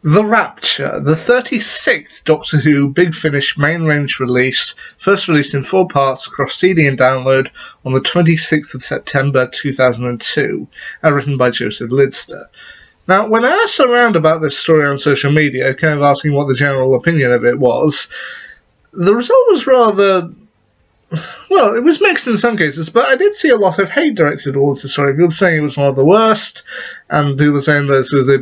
The Rapture, the 36th Doctor Who Big Finish main range release, first released in 4 parts across CD and download on the 26th of September 2002, and written by Joseph Lidster. Now, when I asked around about this story on social media, kind of asking what the general opinion of it was, the result was rather... well, it was mixed in some cases, but I did see a lot of hate directed towards the story. People saying it was one of the worst, and people saying that as soon as they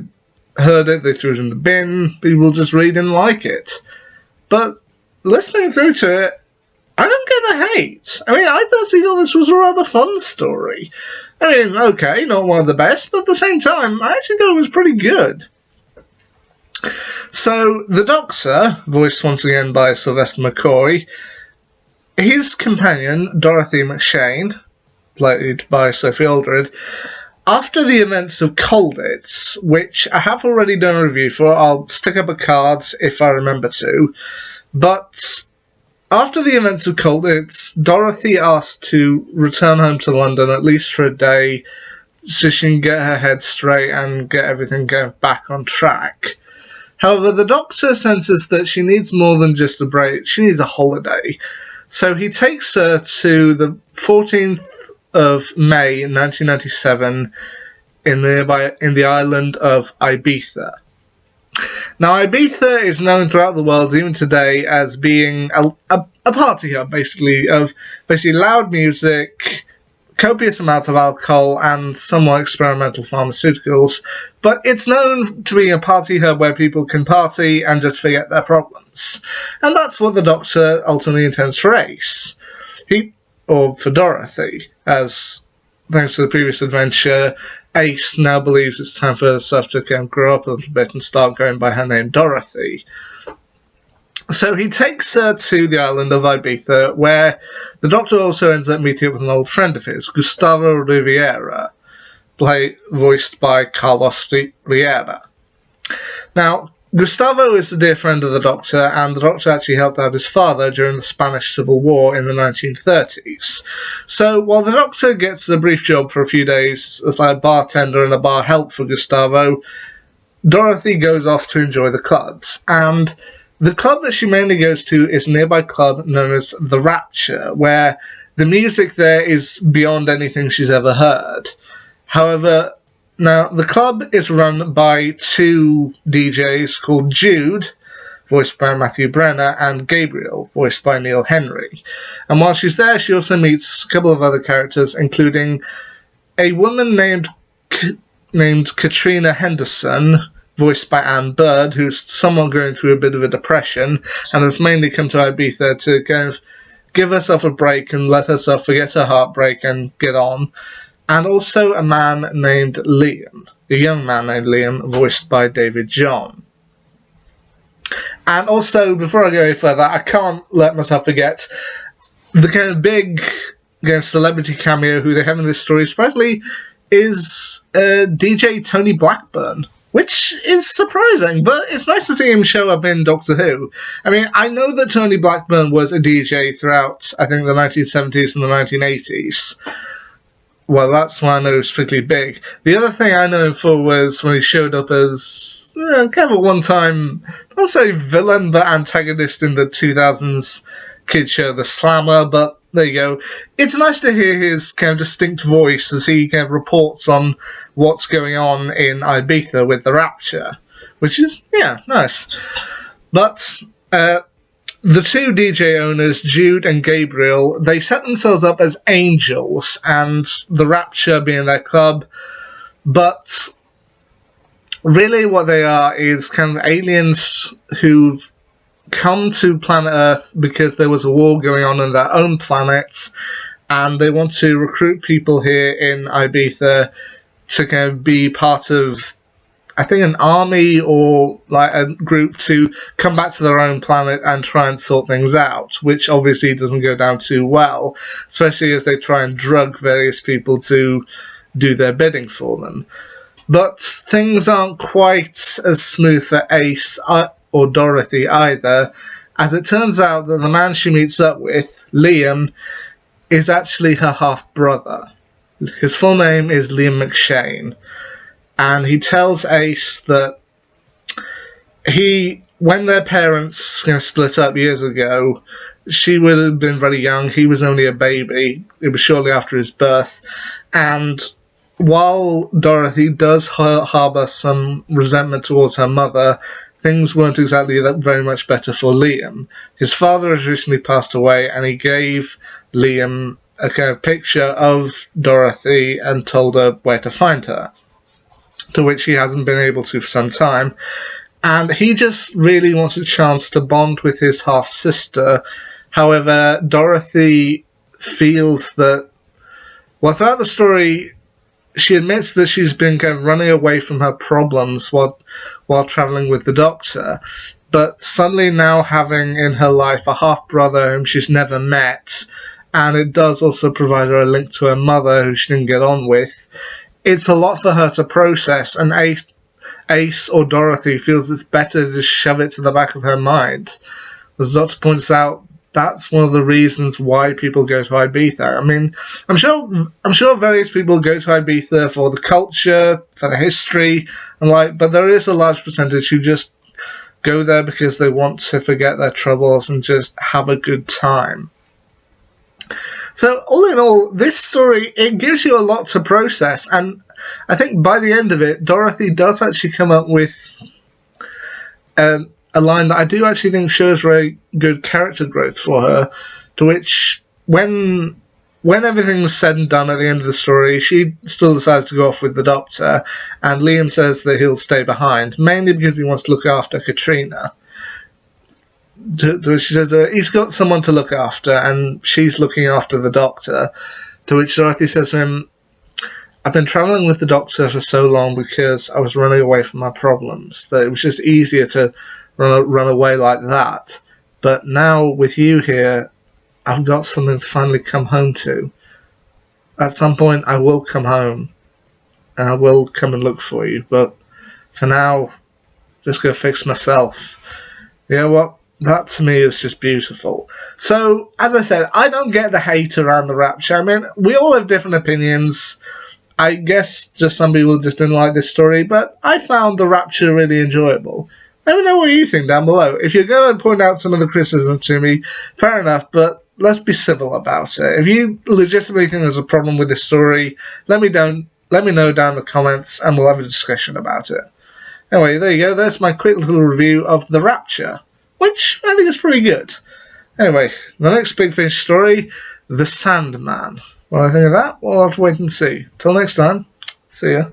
heard it, they threw it in the bin. People just really didn't like it. But listening through to it, I don't get the hate. I mean, I personally thought this was a rather fun story. I mean, okay, not one of the best, but at the same time, I actually thought it was pretty good. So, the Doctor, voiced once again by Sylvester McCoy, his companion, Dorothy McShane, played by Sophie Aldred, after the events of Colditz, which I have already done a review for, I'll stick up a card if I remember to, but after the events of Colditz, Dorothy asked to return home to London at least for a day so she can get her head straight and get everything going back on track. However, the Doctor senses that she needs more than just a break, she needs a holiday. So he takes her to the 14th of May 1997 in the island of Ibiza. Now, Ibiza is known throughout the world, even today, as being a party hub, basically, of loud music, copious amounts of alcohol, and somewhat experimental pharmaceuticals. But it's known to be a party hub where people can party and just forget their problems. And that's what the Doctor ultimately intends for Ace. Or for Dorothy, as, thanks to the previous adventure, Ace now believes it's time for herself to kind of grow up a little bit and start going by her name Dorothy. So he takes her to the island of Ibiza, where the Doctor also ends up meeting up with an old friend of his, Gustavo Riviera, voiced by Carlos Riera. Now, Gustavo is a dear friend of the Doctor, and the Doctor actually helped out his father during the Spanish Civil War in the 1930s. So, while the Doctor gets a brief job for a few days as like a bartender and a bar help for Gustavo, Dorothy goes off to enjoy the clubs, and the club that she mainly goes to is a nearby club known as the Rapture, where the music there is beyond anything she's ever heard. However, now, the club is run by 2 DJs called Jude, voiced by Matthew Brenner, and Gabriel, voiced by Neil Henry. And while she's there, she also meets a couple of other characters, including a woman named Katrina Henderson, voiced by Anne Bird, who's somewhat going through a bit of a depression, and has mainly come to Ibiza to kind of give herself a break and let herself forget her heartbreak and get on. And also a man named Liam, a young man named Liam, voiced by David John. And also, before I go any further, I can't let myself forget the kind of big celebrity cameo who they have in this story, especially, is DJ Tony Blackburn, which is surprising, but it's nice to see him show up in Doctor Who. I mean, I know that Tony Blackburn was a DJ throughout, I think, the 1970s and the 1980s. Well, that's why I know he was particularly big. The other thing I know him for was when he showed up as kind of a one-time, not say villain, but antagonist in the 2000s kids show The Slammer, but there you go. It's nice to hear his kind of distinct voice as he kind of reports on what's going on in Ibiza with the Rapture, which is, yeah, nice. But the 2 DJ owners, Jude and Gabriel, they set themselves up as angels, and the Rapture being their club, but really what they are is kind of aliens who've come to planet Earth because there was a war going on their own planet, and they want to recruit people here in Ibiza to kind of be part of, I think, an army or like a group to come back to their own planet and try and sort things out, which obviously doesn't go down too well, especially as they try and drug various people to do their bidding for them. But things aren't quite as smooth for Ace or Dorothy either, as it turns out that the man she meets up with, Liam, is actually her half-brother. His full name is Liam McShane. And he tells Ace that when their parents split up years ago, she would have been very young. He was only a baby. It was shortly after his birth. And while Dorothy does harbour some resentment towards her mother, things weren't exactly that very much better for Liam. His father has recently passed away, and he gave Liam a kind of picture of Dorothy and told her where to find her, to which he hasn't been able to for some time. And he just really wants a chance to bond with his half-sister. However, Dorothy feels that, well, throughout the story, she admits that she's been kind of running away from her problems while travelling with the Doctor. But suddenly now having in her life a half-brother whom she's never met, and it does also provide her a link to her mother who she didn't get on with, it's a lot for her to process, and Ace or Dorothy feels it's better to just shove it to the back of her mind. As the Doctor points out, that's one of the reasons why people go to Ibiza. I mean, I'm sure various people go to Ibiza for the culture, for the history, but there is a large percentage who just go there because they want to forget their troubles and just have a good time. So, all in all, this story, it gives you a lot to process, and I think by the end of it, Dorothy does actually come up with a line that I do actually think shows very good character growth for her, to which, when everything's said and done at the end of the story, she still decides to go off with the Doctor, and Liam says that he'll stay behind, mainly because he wants to look after Katrina. To which she says he's got someone to look after, and she's looking after the Doctor. To which Dorothy says to him, I've been travelling with the Doctor for so long because I was running away from my problems, that it was just easier to run away like that. But now, with you here, I've got something to finally come home to. At some point, I will come home, and I will come and look for you, but for now, just go fix myself. You know what? That to me is just beautiful. So, as I said, I don't get the hate around the Rapture. I mean, we all have different opinions. I guess just some people just didn't like this story, but I found the Rapture really enjoyable. Let me know what you think down below. If you're going to point out some of the criticism to me, fair enough, but let's be civil about it. If you legitimately think there's a problem with this story, let me know down in the comments, and we'll have a discussion about it. Anyway, there you go. That's my quick little review of The Rapture, which I think is pretty good. Anyway, the next Big Finish story, The Sandman. What do I think of that? We'll have to wait and see. Till next time, see ya.